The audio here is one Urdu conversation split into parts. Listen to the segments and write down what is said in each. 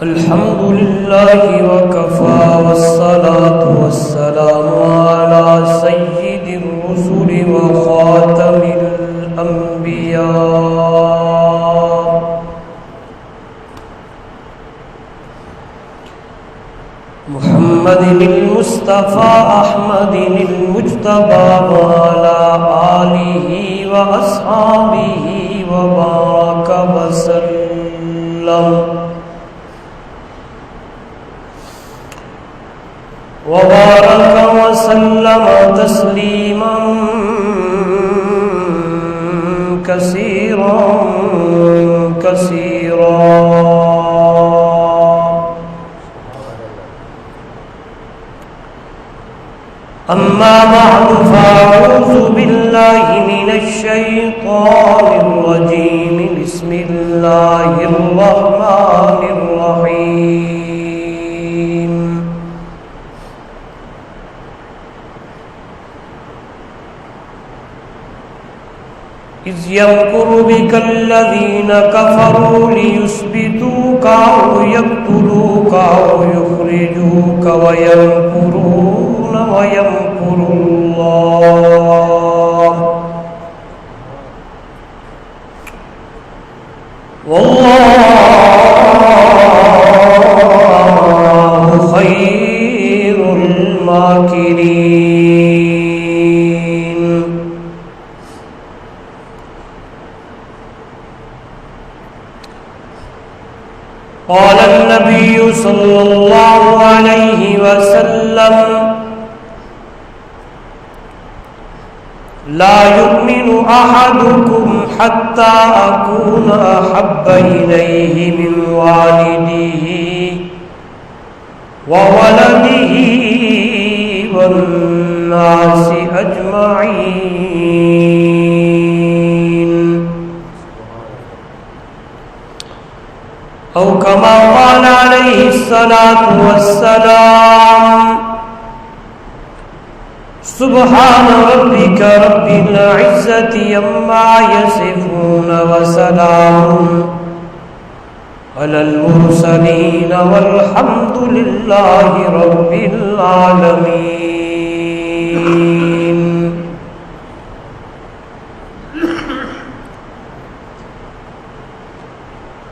الحمد لله وكفى والصلاة والسلام على سيد الرسل وخاتم الأنبياء محمد المصطفى أحمد المجتبى وعلى آله وأصحابه وبارك وسلم وبارك وسلم تسليما كثيرا كثيرا. أما بعد فأعوذ بالله من الشيطان الرجيم. بسم الله الرحمن الرحيم. إذ يمكر بك الذين كفروا ليثبتوك أو يقتلوك أو يخرجوك ويمكرون ويمكر الله والله خير الماكرين. قال النبي صلى الله عليه وسلم: لا يؤمن أحدكم حتى أكون أحب إليه من والده وولده والناس أجمعين، أو كما قال عليه الصلاة والسلام: سبحان ربك رب العزة عما يصفون وسلام على المرسلين والحمد لله رب العالمين.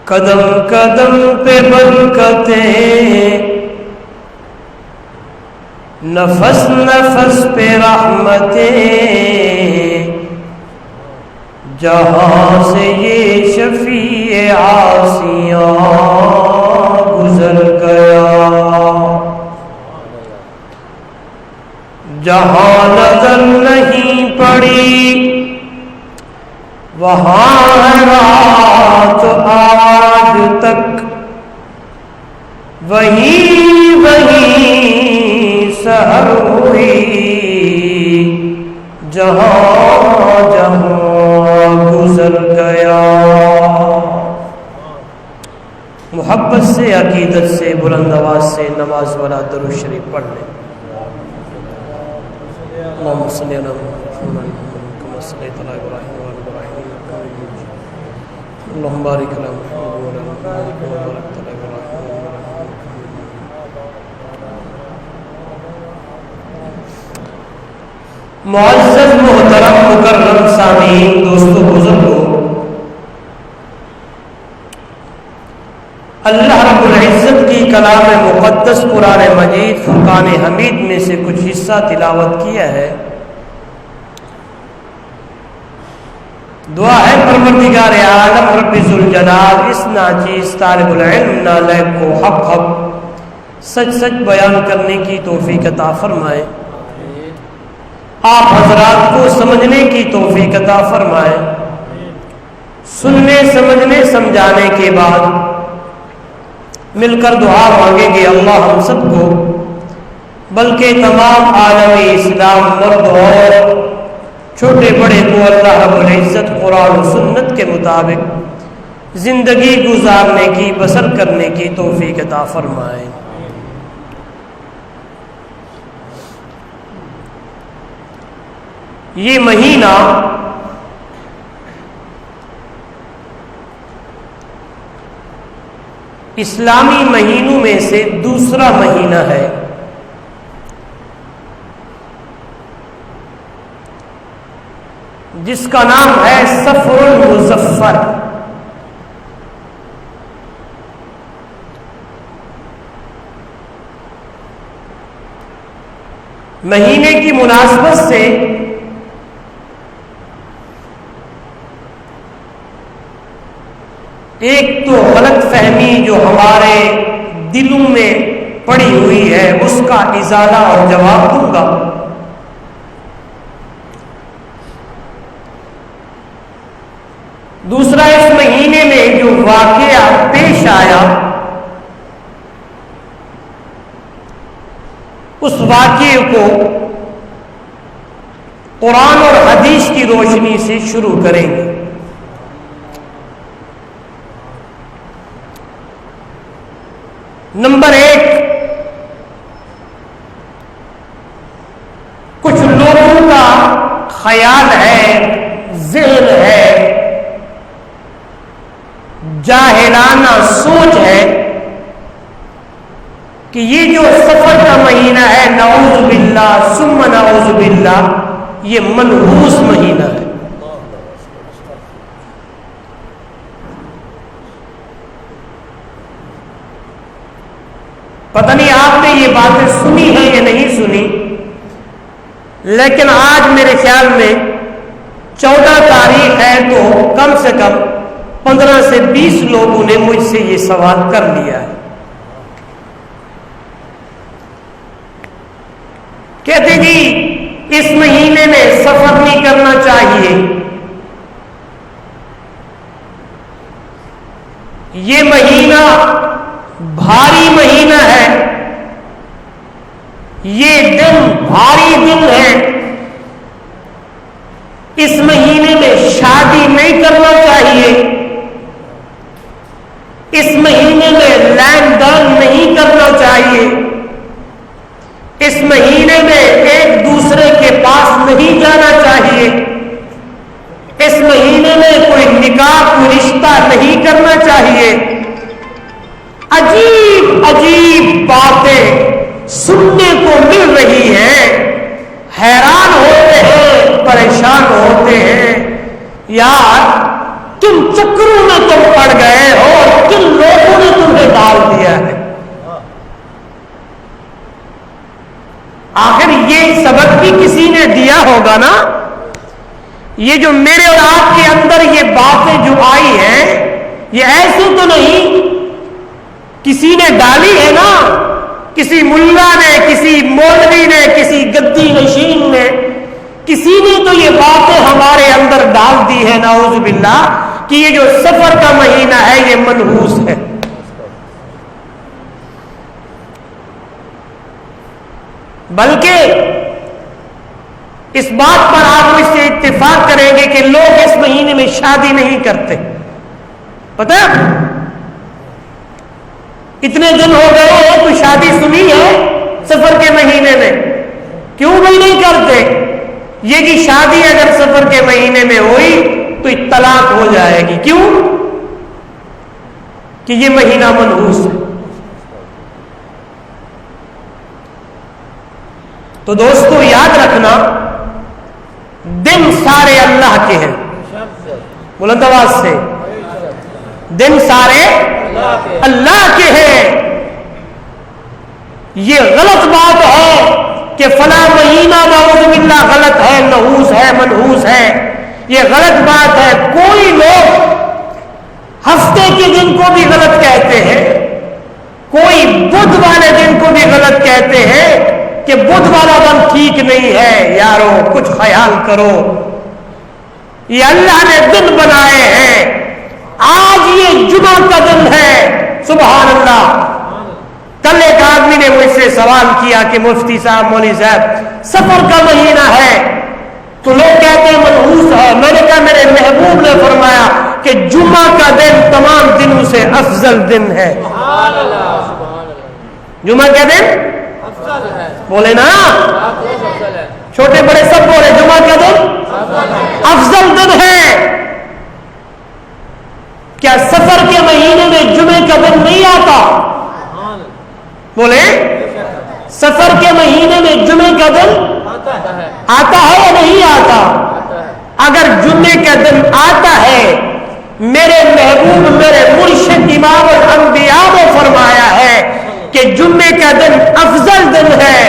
قدم قدم پہ برکتیں، نفس نفس پہ رحمتیں، جہاں سے یہ شفیع عاصیاں گزر گیا، جہاں نظر نہیں پڑی وہاں رات آج تک وہی سحر ہوئی، جہاں جہاں گزر گیا. محبت سے، عقیدت سے، بلند آواز سے نماز والا درود شریف پڑھ لیں. اللہم صلی علی محمد کما صلیت علی ابراہیم وعلی ابراہیم انک حمید مجید. اللہم بارک علی محمد وعلی محمد کما بارکت علی ابراہیم وعلی ابراہیم. معزز محترم مکرم سامعین، دوستو بزرگوں، اللہ رب العزت کی کلام مقدس قرآن مجید فرقان حمید میں سے کچھ حصہ تلاوت کیا ہے. دعا ہے پروردگار عالم رب ذوالجلال اس ناچیز طالب العلم نالائق کو حق حق سچ سچ بیان کرنے کی توفیق عطا فرمائے، آپ حضرات کو سمجھنے کی توفیق عطا فرمائے. سننے سمجھنے سمجھانے کے بعد مل کر دعا مانگیں گے اللہ ہم سب کو بلکہ تمام عالم اسلام مرد اور چھوٹے بڑے کو اللہ رب العزت قرآن و سنت کے مطابق زندگی گزارنے کی، بسر کرنے کی توفیق عطا فرمائے. یہ مہینہ اسلامی مہینوں میں سے دوسرا مہینہ ہے۔ جس کا نام ہے صفر المظفر۔ مہینے کی مناسبت سے ایک تو غلط فہمی جو ہمارے دلوں میں پڑی ہوئی ہے اس کا ازالہ اور جواب دوں گا۔ دوسرا، اس مہینے میں جو واقعہ پیش آیا اس واقعے کو قرآن اور حدیث کی روشنی سے شروع کریں گے۔ نمبر 1، کچھ لوگوں کا خیال ہے، ذہن ہے، جاہلانہ سوچ ہے کہ یہ جو صفر کا مہینہ ہے، نعوذ باللہ ثم نعوذ باللہ، یہ منحوس مہینہ ہے۔ پتہ نہیں آپ نے یہ باتیں سنی ہیں یا نہیں سنی، لیکن آج میرے خیال میں 14 تاریخ ہے تو کم سے کم 15 سے 20 لوگوں نے مجھ سے یہ سوال کر لیا ہے۔ کہتے جی اس مہینے میں سفر نہیں کرنا چاہیے، یہ مہینہ بھاری مہینہ ہے، یہ دن بھاری دن ہے، اس مہینے میں شادی نہیں کرنا چاہیے، اس مہینے میں لین دین نہیں کرنا چاہیے، اس مہینے میں ایک دوسرے کے پاس نہیں جانا چاہیے، اس مہینے میں کوئی نکاح کوئی رشتہ نہیں کرنا چاہیے۔ عجیب عجیب باتیں سننے کو مل رہی ہیں، حیران ہوتے ہیں، پریشان ہوتے ہیں، یار کن چکروں میں تم پڑ گئے ہو اور کن لوگوں نے تمہیں ڈال دیا ہے۔ آخر یہ سبق بھی کسی نے دیا ہوگا نا، یہ جو میرے اور آپ کے اندر یہ باتیں جو آئی ہیں یہ ایسے تو نہیں کسی نے ڈالی ہے نا، کسی ملا نے، کسی مولوی نے، کسی گدی نشین نے، کسی نے تو یہ باتیں ہمارے اندر ڈال دی ہے نعوذ باللہ کہ یہ جو سفر کا مہینہ ہے یہ منحوس ہے۔ بلکہ اس بات پر آپ مجھ سے اتفاق کریں گے کہ لوگ اس مہینے میں شادی نہیں کرتے۔ پتہ ہے اتنے دن ہو گئے ہیں تو شادی سنی ہے سفر کے مہینے میں، کیوں بھی نہیں کرتے؟ یہ کہ شادی اگر سفر کے مہینے میں ہوئی تو طلاق ہو جائے گی، کیوں؟ کہ یہ مہینہ منحوس ہے۔ تو دوستو یاد رکھنا، دن سارے اللہ کے ہیں، بلند آواز سے، دن سارے اللہ کے ہیں۔ یہ غلط بات ہے کہ فلاں مہینہ نعوذ باللہ غلط ہے، نحوس ہے، منحوس ہے، یہ غلط بات ہے۔ کوئی لوگ ہفتے کے دن کو بھی غلط کہتے ہیں، کوئی بدھ والے دن کو بھی غلط کہتے ہیں کہ بدھ والا دن ٹھیک نہیں ہے۔ یارو کچھ خیال کرو، یہ اللہ نے دن بنائے ہیں، آج یہ جمعہ کا دن ہے، سبحان اللہ۔ کل ایک آدمی نے مجھ سے سوال کیا کہ مفتی صاحب، مولوی صاحب، سفر کا مہینہ ہے تو لوگ کہتے ہیں منحوس ہے۔ میں نے کہا میرے محبوب نے فرمایا کہ جمعہ کا دن تمام دنوں سے افضل دن ہے۔ جمعہ کا دن بولے نا، چھوٹے بڑے سب بولے جمعہ کا دن افضل دن ہے۔ کیا سفر کے مہینے میں جمعے کا دن نہیں آتا؟ بولے سفر کے مہینے میں جمعے کا دن آتا ہے یا نہیں آتا؟ اگر جمعے کا دن آتا ہے، میرے محبوب میرے مرشد امام الانبیاء نے فرمایا ہے کہ جمعے کا دن افضل دن ہے،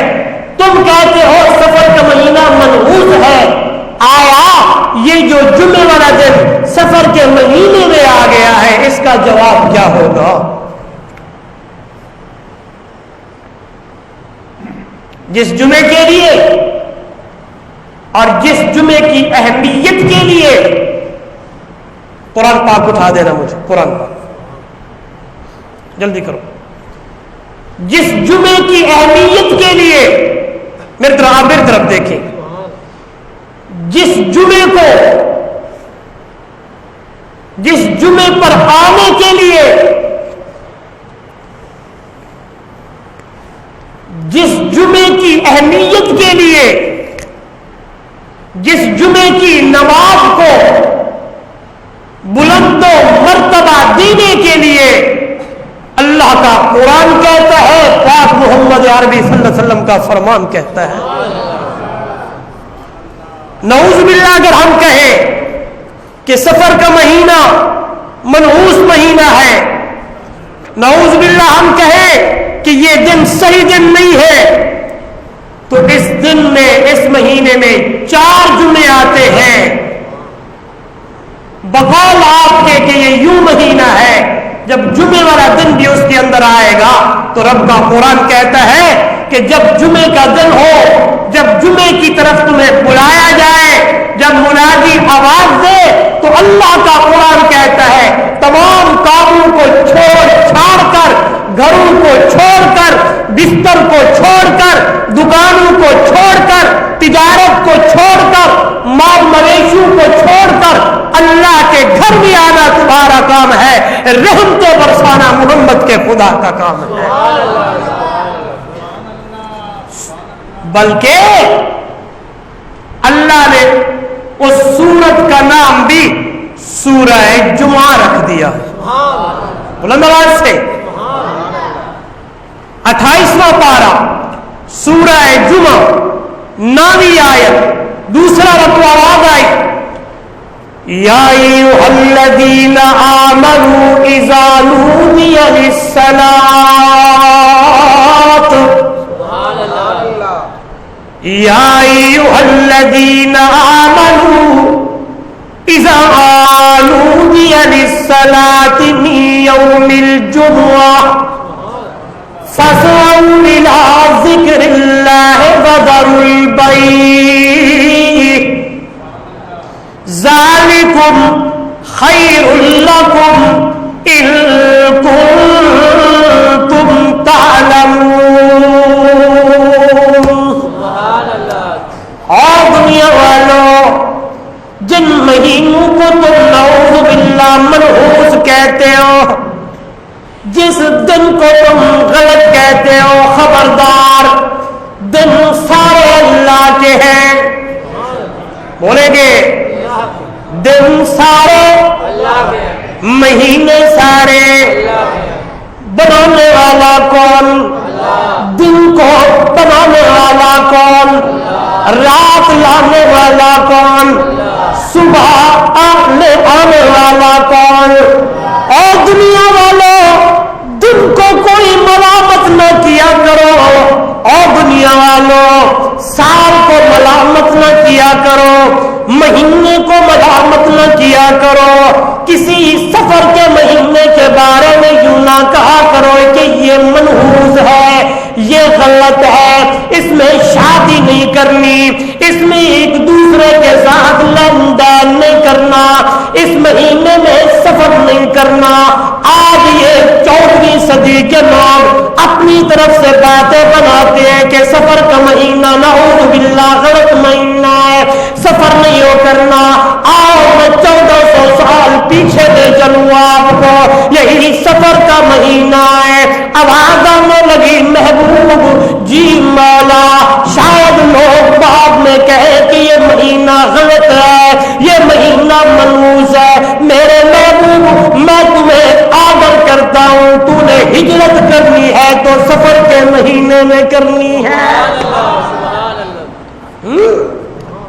تم کہتے ہو سفر کا مہینہ منحوس ہے، آیا یہ جو جمعے والا دن سفر کے مہینے میں آ گیا ہے، اس کا جواب کیا ہوگا؟ جس جمعے کے لیے اور جس جمعے کی اہمیت کے لیے، قرآن پاک اٹھا دینا مجھے، قرآن پاک جلدی کرو، جس جمعے کی اہمیت کے لیے، میری طرف دیکھیں، جس جمعے کو، جس جمعے پر آنے کے لیے، جس جمعے کی اہمیت کے لیے، جس جمعے کی نماز کو بلند و مرتبہ دینے کے لیے اللہ کا قرآن کہتا ہے، پاک محمد عربی صلی اللہ علیہ وسلم کا فرمان کہتا ہے۔ نعوذ باللہ اگر ہم کہیں کہ سفر کا مہینہ منحوس مہینہ ہے، نعوذ باللہ ہم کہیں کہ یہ دن صحیح دن نہیں ہے، تو اس دن میں، اس مہینے میں 4 جمعے آتے ہیں، بقول آپ کے کہ یہ یوں مہینہ ہے، جب جمعے والا دن بھی اس کے اندر آئے گا تو رب کا قرآن کہتا ہے کہ جب جمعے کا دن ہو، جب جمعے کی طرف تمہیں بلایا جائے، جب منادی آواز دے، تو اللہ کا قرآن کہتا ہے تمام کاموں کو چھوڑ چھاڑ کر، گھروں کو چھوڑ کر، بستر کو چھوڑ کر، دکانوں کو چھوڑ کر، تجارت کو چھوڑ کر، مال مویشیوں کو چھوڑ کر اللہ کے گھر میں آنا تمہارا کام ہے، رحمتیں برسانا محمد کے خدا کا کام ہے۔ بلکہ اللہ نے اس سورت کا نام بھی سورہ جمعہ رکھ دیا، بلند آواز سے 28واں پارہ سورہ جمعہ 9ویں آیت، دوسرا رکوع آواز آئی، یا ایھا الذین آمنوا اذا نودی للصلاۃ، یا ایھا الذین آمنوا اذا نودی للصلاۃ من یوم الجمعہ فاسعوا إلى ذکر اللہ وذروا البیع ذالکم خیر لکم ان کنتم تعلمون۔ اور دنیا والوں، جن مہینوں کو تم نعوذ باللہ منحوس کہتے ہو، جس دن کو تم غلط کہتے ہو، خبردار، دن سارے اللہ کے ہیں، بولیں گے دن سارے اللہ کے ہیں، مہینے سارے، بنانے والا کون؟ دن کو بنانے والا کون؟ رات لانے والا کون؟ صبح آنے والا کون؟ اور دنیا والوں، دن کو کوئی ملامت نہ کیا کرو، اور دنیا والوں سال کو ملامت نہ کیا کرو، مہینے کو ملامت نہ کیا کرو، کسی سفر کے مہینے کے بارے میں یوں نہ کہا کرو کہ یہ منحوس ہے، یہ غلط ہے، اس میں شادی نہیں کرنی، اس میں ایک دوسرے کے ساتھ لین دین نہیں کرنا، اس مہینے میں سفر نہیں کرنا۔ آج یہ 14ویں صدی کے لوگ اپنی طرف سے باتیں بناتے ہیں کہ سفر کا مہینہ نعوذ باللہ غلط مہینہ ہے، سفر نہیں ہو کرنا۔ آؤ میں 1400 سال پیچھے لے چلوں آپ کو، یہی سفر کا مہینہ ہے۔ آواز آنے لگی محبوب جی مولا، شاید لوگ بعد میں کہے کہ یہ مہینہ غلط ہے، یہ مہینہ منحوس ہے۔ میرے محبوب، میں تمہیں آگر کرتا ہوں، تو نے ہجرت کرنی ہے تو سفر کے مہینے میں کرنی ہے.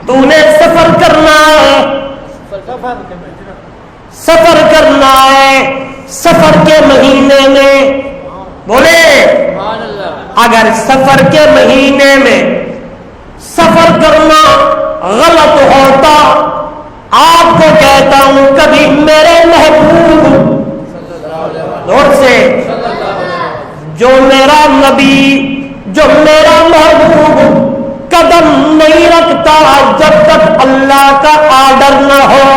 تو انہیں سفر کرنا ہے، سفر کرنا ہے سفر کے مہینے میں. بولے اگر سفر کے مہینے میں سفر کرنا غلط ہوتا، آپ کو کہتا ہوں کبھی میرے محبوب دور سے جو میرا نبی، جو میرا محبوب قدم نہیں رکھتا جب تک اللہ کا آرڈر نہ ہو.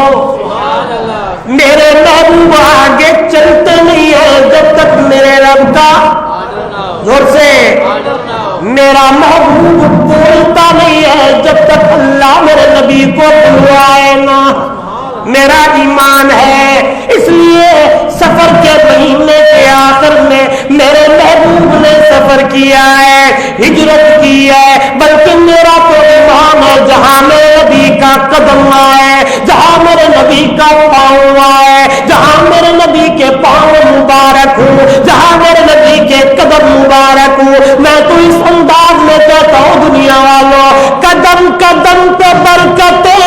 میرے محبوب آگے چلتے نہیں ہیں جب تک میرے رب کا زور سے میرا محبوب بولتا نہیں ہے جب تک اللہ میرے نبی کو بلوائے نہ. میرا ایمان ہے اس لیے سفر کے مہینے کے آخر میں میرے محبوب نے سفر کیا ہے، ہجرت کی ہے. بلکہ میرا تو ایمان ہے جہاں میرے نبی کا قدم آئے، جہاں میرے نبی کا پاؤں آئے، جہاں میرے نبی کے پاؤں مبارک ہوں، جہاں میرے نبی کے قدم مبارک ہوں. میں تو اس انداز میں کہتا ہوں دنیا والوں، قدم قدم پہ برکتیں،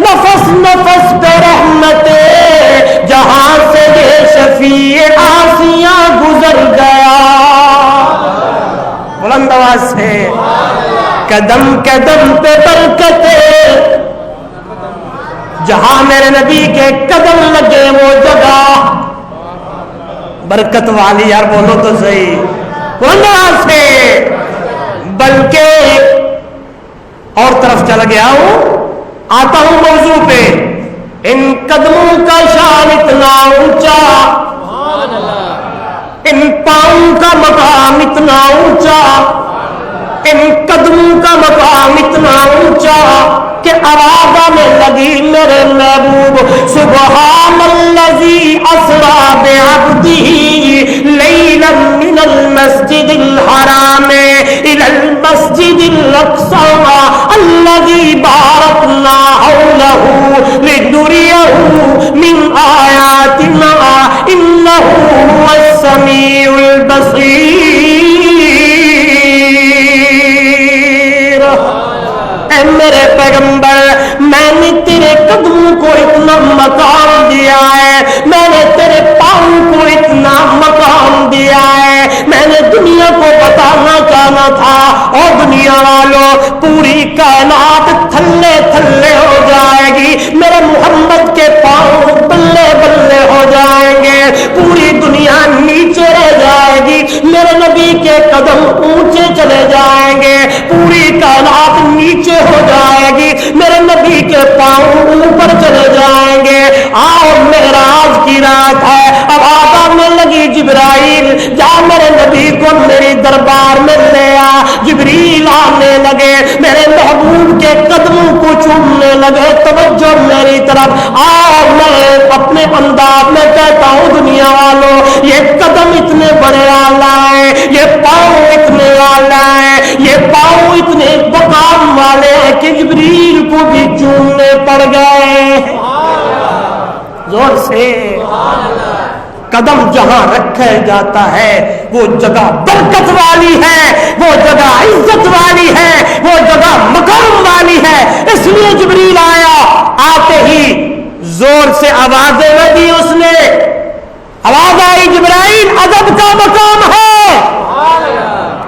نفس نفس پہ رحمتیں، جہاں سے یہ شفیع آسیاں گزر گیا. بلند آواز سے قدم قدم پہ برکتیں، جہاں میرے نبی کے قدم لگے وہ جگہ برکت والی. یار بولو تو صحیح بلند آواز سے. بلکہ اور طرف چلا گیا ہوں، آتا ہوں موضوع پہ. ان قدموں کا شان اتنا اونچا، ان پاؤں کا مقام اتنا اونچا، ان قدموں کا مقام اتنا اونچا کہ آواز میں لگی میرے محبوب سبحان الذی اسریٰ بعبدہ لیلا من المسجد الحرام الی المسجد الاقصی الذی بارکنا حولہ لنریہ من آیاتنا انہ هو السمیع البصیر. اے میرے پیغمبر، میں نے تیرے قدموں کو اتنا مقام دیا ہے، میں نے تیرے پاؤں کو اتنا مقام دیا ہے. میں نے دنیا کو بتانا چاہنا تھا، اور دنیا والوں پوری کائنات تھلے تھلے ہو جائے گی، میرے محمد کے پاؤں بلے بلے ہو جائیں گے، پوری دنیا نیچے رہ جائے گی، میرے نبی کے قدم اونچے چلے جائیں گے، پوری کائنات نیچے ہو جائے گی، میرے نبی کے پاؤں اوپر چلے جائیں گے. آؤ معراج کی رات ہے، اب آنے لگی جبرائیل جا میرے نبی کو میری دربار میں لے آ. جبریل آنے لگے، میرے محبوب کے قدموں کو چومنے لگے. توجہ میری طرف. آؤ میں اپنے انداز میں کہتا ہوں دنیا والوں، یہ قدم اتنے بڑے آلہ ہیں، یہ پاؤں اتنے آلہ ہیں، یہ پاؤں اتنے مقام والے ہیں کہ جبریل کو بھی چومنے پڑ گئے. زور سے قدم جہاں رکھا جاتا ہے وہ جگہ برکت والی ہے، وہ جگہ عزت والی ہے، وہ جگہ مقام والی ہے. اس لیے جبریل آیا، آتے ہی زور سے آوازیں نہ دی اس نے. آواز آئی جبرائیل ادب کا مقام ہے.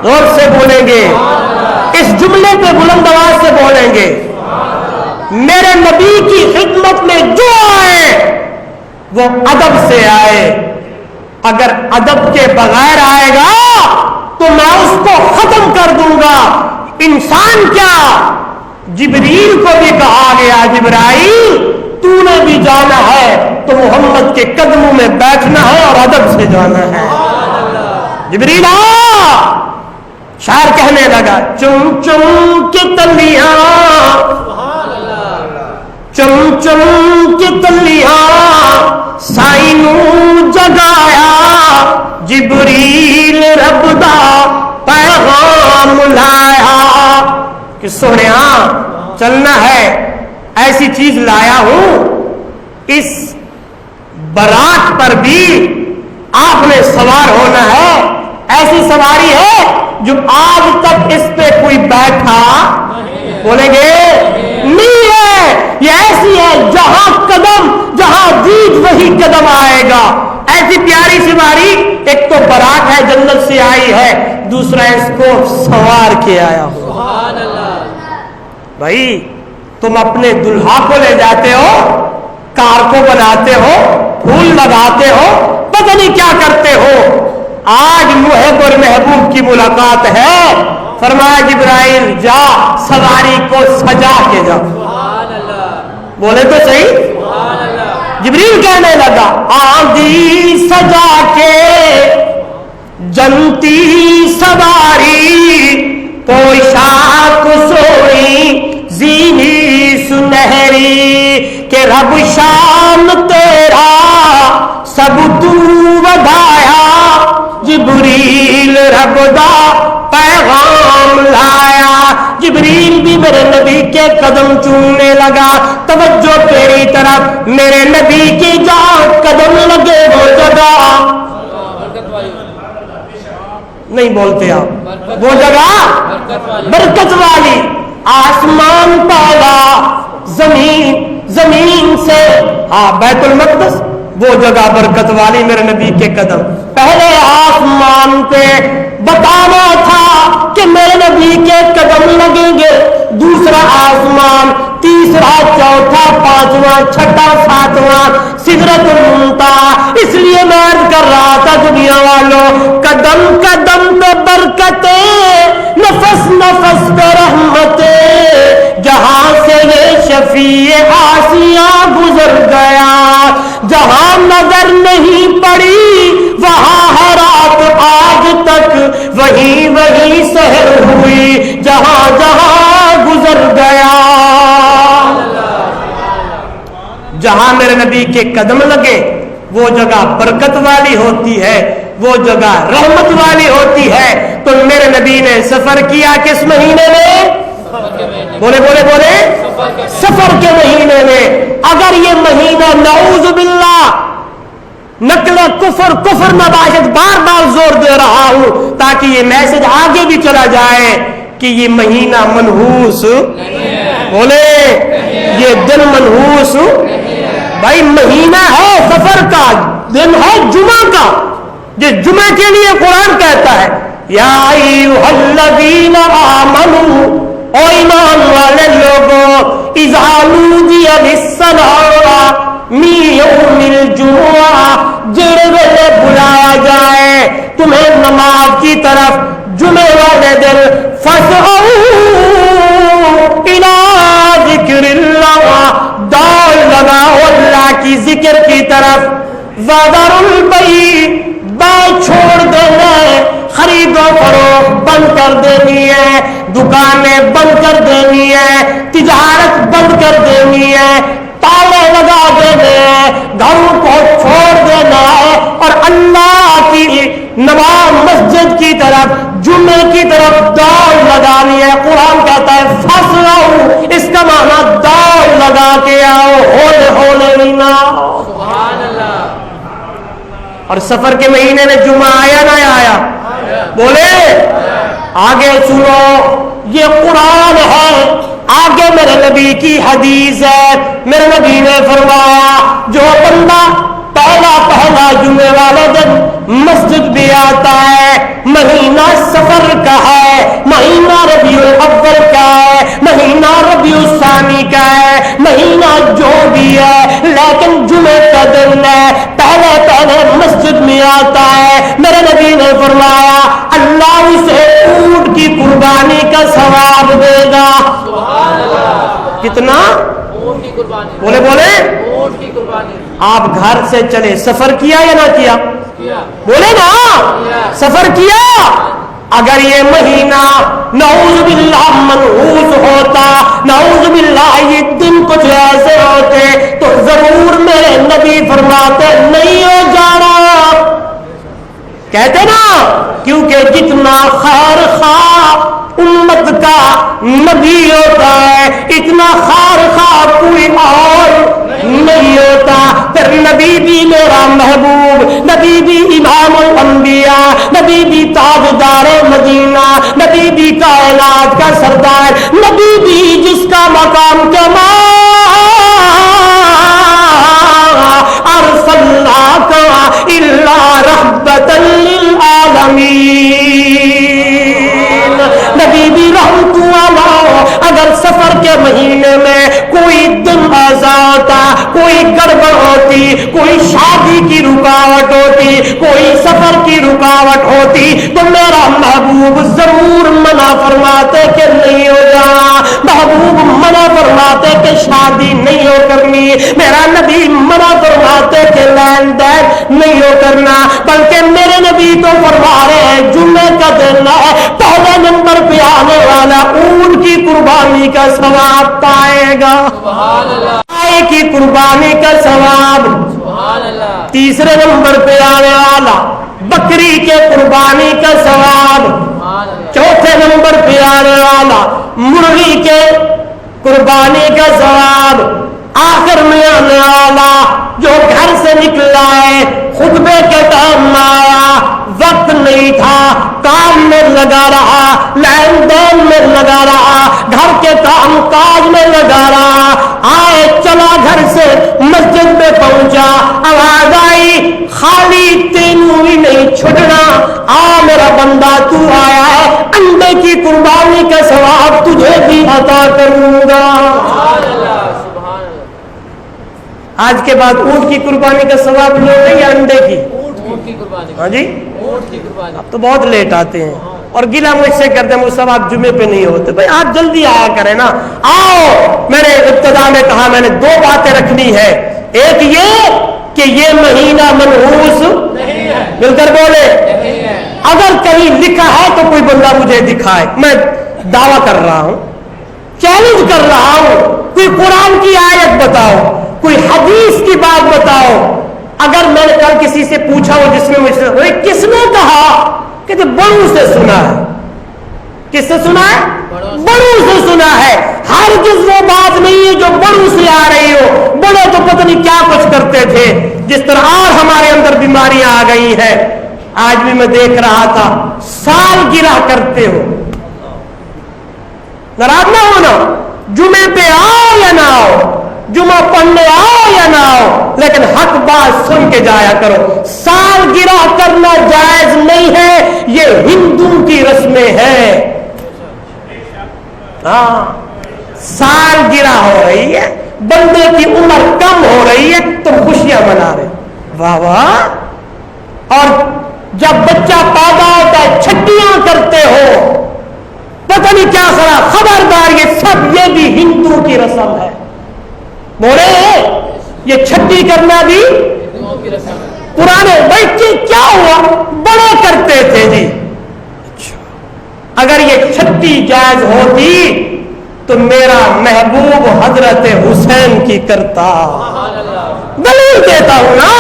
زور سے بولیں گے اس جملے پہ، بلند آواز سے بولیں گے. میرے نبی کی خدمت میں جو آئے وہ ادب سے آئے، اگر ادب کے بغیر آئے گا تو میں اس کو ختم کر دوں گا. انسان کیا، جبریل کو بھی کہا گیا جبرائیل تو نے بھی جانا ہے تو محمد کے قدموں میں بیٹھنا ہے اور ادب سے جانا ہے. جبریل شاعر کہنے لگا چم چم کے تلیاں، چم چم کے تلیاں سائنوں جگایا، جبریل رب دا پیغام لایا. کہ سونیا چلنا ہے، ایسی چیز لایا ہوں، اس برات پر بھی آپ نے سوار ہونا ہے، ایسی سواری ہے جو آج تک اس پہ کوئی بیٹھا بولیں گے نہیں ہے، یہ ایسی ہے جہاں قدم جہاں دید وہی قدم آئے گا، ایسی پیاری سواری۔ ایک تو برات ہے جنت سے آئی ہے، دوسرا اس کو سوار کے آیا ہو۔ سبحان اللہ۔ بھائی تم اپنے دلہا کو لے جاتے ہو، کار کو بناتے ہو، پھول لگاتے ہو، پتہ نہیں کیا کرتے ہو، آج محب اور محبوب کی ملاقات ہے، فرمایا جبرائیل جا سواری کو سجا کے جا۔ بولے تو صحیح۔ جبریل کہنے لگا آندھی سجا کے جنتی سواری، پوشاک سوئی زینی سنہری، کہ رب شام تیرا سب تو ودایا، جبریل رب دا پیغام لایا۔ جبریل بھی میرے نبی کے قدم چومنے لگا۔ توجہ تیری طرف، میرے نبی کی جہاں قدم لگے وہ جگہ نہیں بولتے آپ، وہ جگہ برکت والی، آسمان پالا زمین سے، بیت المقدس وہ جگہ برکت والی، میرے نبی کے قدم۔ پہلے آسمان پہ بتانا تھا کہ میرے نبی کے قدم لگیں گے، دوسرا آسمان، تیسرا، چوتھا، پانچواں، چھٹا، ساتواں، سدرۃ المنتہا۔ اس لیے میں عرض کر رہا تھا دنیا والوں، قدم قدم پہ برکتیں، نفس نفس پہ رحمتیں، جہاں سے یہ شفیع آسیاں گزر گیا، جہاں نظر نہیں پڑی وہاں ہے رات آج تک، وہی وہی سحر ہوئی جہاں جہاں گزر گیا۔ جہاں میرے نبی کے قدم لگے وہ جگہ برکت والی ہوتی ہے، وہ جگہ رحمت والی ہوتی ہے۔ تو میرے نبی نے سفر کیا کس مہینے میں؟ بولے بولے بولے، سفر کے مہینے میں۔ اگر یہ مہینہ نعوذ باللہ نقل کفر نباشت، بار بار زور دے رہا ہوں تاکہ یہ میسج آگے بھی چلا جائے کہ یہ مہینہ منحوس بولے، یہ دن منحوس بھائی مہینہ ہے، سفر کا دن ہے، جمعہ کا، جس جمعہ کے لیے قرآن کہتا ہے یا ایھا الذین آمنوا، او ایمان والے لوگوں، اذا نودی للصلاۃ من یوم الجمعہ، جڑے ویلے بلایا جائے تمہیں نماز کی طرف جمعے والے دن، فاسعوا الی ذکر اللہ، دوڑ لگاؤ اللہ کی ذکر کی طرف، وذروا البیع، بائع چھوڑ دینا ہے، خرید و فروخت بند کر دینی ہے، دکانیں بند کر دینی ہے، تجارت بند کر دینی ہے، تالے لگا دینے ہیں، گھروں کو چھوڑ دینا ہے، اور اللہ کی نماز مسجد کی طرف، جمعے کی طرف دوڑ لگانی ہے۔ قرآن کہتا ہے فاسعوا، اس کا معنی دوڑ لگا کے آؤ، ہولے نہیں نہ آؤ۔ سبحان اللہ۔ اور سفر کے مہینے میں جمعہ آیا نہ آیا؟ بولے آگے سنو، یہ قرآن ہے، آگے میرے نبی کی حدیث ہے۔ میرے نبی نے فرمایا جو بندہ پہلا جمعے والے دن مسجد بھی آتا ہے، مہینہ سفر کا ہے، مہینہ ربیع الاول کا ہے، مہینہ ربیع الثانی کا ہے، مہینہ جو بھی ہے، لیکن جمعے کا دن ہے، پہلے مسجد میں آتا ہے، میرے نبی نے فرمایا اللہ اسے اونٹ کی قربانی کا ثواب دے گا۔ کتنا؟ بولے بولے، آپ گھر سے چلے، سفر کیا یا نہ کیا؟ بولے نا، سفر کیا۔ اگر یہ مہینہ نعوذ باللہ منحوس ہوتا، نعوذ باللہ یہ دن کچھ ایسے ہوتے تو ضرور میرے نبی فرماتے نہیں ہو جانا، کہتے نا، کیونکہ جتنا خیر خواہ امت کا نبی ہوتا ہے اتنا خیر خواہ کوئی اور نہیں ہوتا۔ پھر نبی بھی میرا محبوب، نبی بھی امام الانبیاء، نبی بھی تاجدار مدینہ، نبی بھی کائنات کا سردار، نبی بھی جس کا مقام کما ارسلناک الا رحمۃ للعالمین، نبی بھی رحمت والا۔ اگر سفر کے مہینے میں کوئی دن آزا ہوتا، کوئی گڑبڑ ہوتی، کوئی شادی کی رکاوٹ ہوتی، کوئی سفر کی رکاوٹ ہوتی، تو میرا محبوب ضرور منع فرماتے کہ نہیں ہو جانا، محبوب منع فرماتے کہ شادی نہیں ہو کرنی، میرا نبی منع فرماتے کہ لین دین نہیں ہو کرنا، بلکہ میرے نبی تو فرما رہے ہیں جمعے کا دن ہے، پہلے نمبر پہ آنے والا اونٹ کی قربانی کا ثواب پائے گا، گائے کی قربانی کا ثواب، تیسرے نمبر پہ آنے والا بکری کے قربانی کا ثواب، چوتھے نمبر پہ آنے والا مرغی کے قربانی کا ثواب، آخر میں آنے والا جو گھر سے نکلا ہے خطبے کے ٹائم آیا، وقت نہیں تھا، کام میں لگا رہا، لین دین میں لگا رہا، گھر کے کام کاج میں لگا رہا، آئے چلا گھر سے مسجد میں پہنچا، آواز آئی خالی تینوں ہی نہیں چھٹنا، آ میرا بندہ تو آیا ہے، انڈے کی قربانی کا ثواب تجھے بھی عطا کروں گا۔ آج کے بعد اونٹ کی قربانی کا ثواب لو گے یا انڈے کی؟ ہاں جی، اب تو بہت لیٹ آتے ہیں اور گلا مجھ سے کرتے ہیں مجھ آپ جمعے پہ نہیں ہوتے، بھائی آپ جلدی آیا کریں نا، آؤ۔ میں نے ابتدا میں کہا میں نے دو باتیں رکھنی ہے، ایک یہ کہ یہ مہینہ منحوس مل کر بولے، اگر کہیں لکھا ہے تو کوئی بندہ مجھے دکھائے، میں دعویٰ کر رہا ہوں، چیلنج کر رہا ہوں، کوئی قرآن کی آیت بتاؤ، کوئی حدیث کی بات بتاؤ۔ اگر میں نے کل کسی سے پوچھا ہو جس نے مجھ سے کس نے کہا کہ بڑوں سے سنا ہے، کس سے سنا ہے؟ بڑوں سے سنا ہے، ہرگز وہ بات نہیں ہے جو بڑوں سے آ رہی ہو، بڑے تو پتہ نہیں کیا کچھ کرتے تھے، جس طرح اور ہمارے اندر بیماریاں آ گئی ہیں۔ آج بھی میں دیکھ رہا تھا سال گرہ کرتے ہو، ناراض نہ ہونا، جمعے پہ آؤ یا نہ آؤ، جمعہ پڑھنے آؤ یا نہ آؤ، لیکن حق بات سن کے جایا کرو۔ سال گرہ کرنا جائز نہیں ہے، یہ ہندوؤں کی رسمیں ہیں۔ ہاں، سال گرہ ہو رہی ہے، بندے کی عمر کم ہو رہی ہے تو خوشیاں منا رہے، واہ واہ۔ اور جب بچہ پیدا ہوتا ہے چھٹیاں کرتے ہو، پتہ نہیں کیا کرا، خبردار یہ سب یہ بھی ہندوؤں کی رسم ہے۔ بولے یہ چھٹی کرنا بھی پرانے بچے کیا ہوا، بڑے کرتے تھے جی۔ اگر یہ چھٹی جائز ہوتی تو میرا محبوب حضرت حسین کی کرتا، دلیل دیتا ہوں نا۔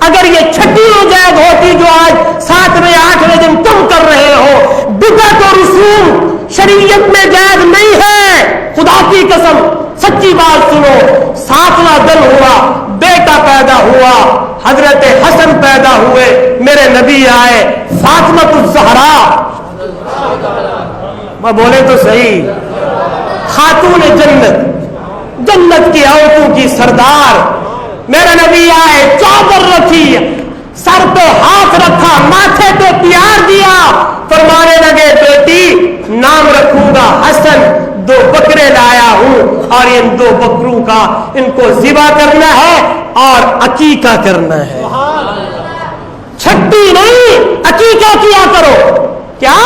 اگر یہ چھٹی جائز ہوتی جو آج 7ویں 8ویں دن تم کر رہے ہو، بدعت و رسوم شریعت میں جائز نہیں ہے، خدا کی قسم سچی بات سنو۔ 7واں دن ہوا، بیٹا پیدا ہوا، حضرت حسن پیدا ہوئے، میرے نبی آئے، فاطمہ الزہرا، میں بولے تو صحیح، خاتون جنت، جنت کی عورتوں کی سردار، میرے نبی آئے، چادر رکھی، سر پہ ہاتھ رکھا، ماتھے پہ پیار دیا، فرمانے لگے بیٹی نام رکھوں گا حسن، 2 بکرے لایا ہوں اور ان 2 بکروں کا ان کو ذبح کرنا ہے اور عقیقہ کرنا ہے۔ چھٹی نہیں، عقیقہ کیا کرو۔ کیا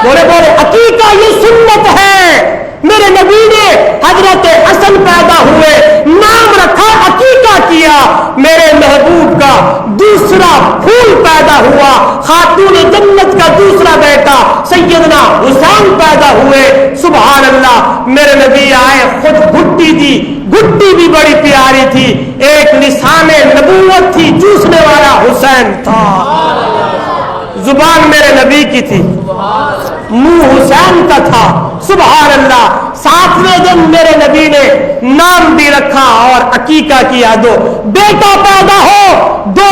بولے بولے عقیقہ یہ سنت ہے۔ میرے نبی نے حضرت حسن پیدا ہوئے، نام رکھا، عقیقہ کیا، میرے محبوب کا دوسرا پھول پیدا ہوا، خاتون جنت کا دوسرا بیٹا سیدنا حسین پیدا ہوئے۔ سبحان اللہ، میرے نبی آئے، خود گھٹی دی، گھٹی بھی بڑی پیاری تھی، ایک لسان نبوت تھی، چوسنے والا حسین تھا، زبان میرے نبی کی تھی، منہ حسین کا تھا۔ سبحان اللہ، 7ویں دن میرے نبی نے نام بھی رکھا اور عقیقہ کیا، 2 بیٹا پیدا ہو، 2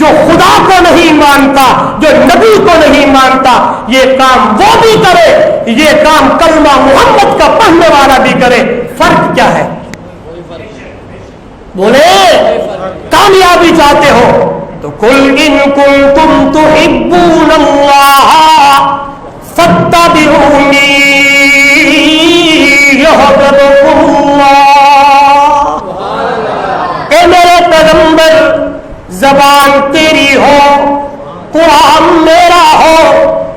جو خدا کو نہیں مانتا، جو نبی کو نہیں مانتا، یہ کام وہ بھی کرے، یہ کام کلمہ محمد کا پڑھنے والا بھی کرے، فرق کیا ہے؟ بولے کامیابی چاہتے ہو تو قل ان کنتم تحبون اللہ فاتبعونی یحببکم اللہ۔ اے میرے پیغمبر، زبان تیری ہو، قرآن میرا ہو،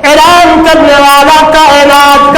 اعلان کرنے والا کائنات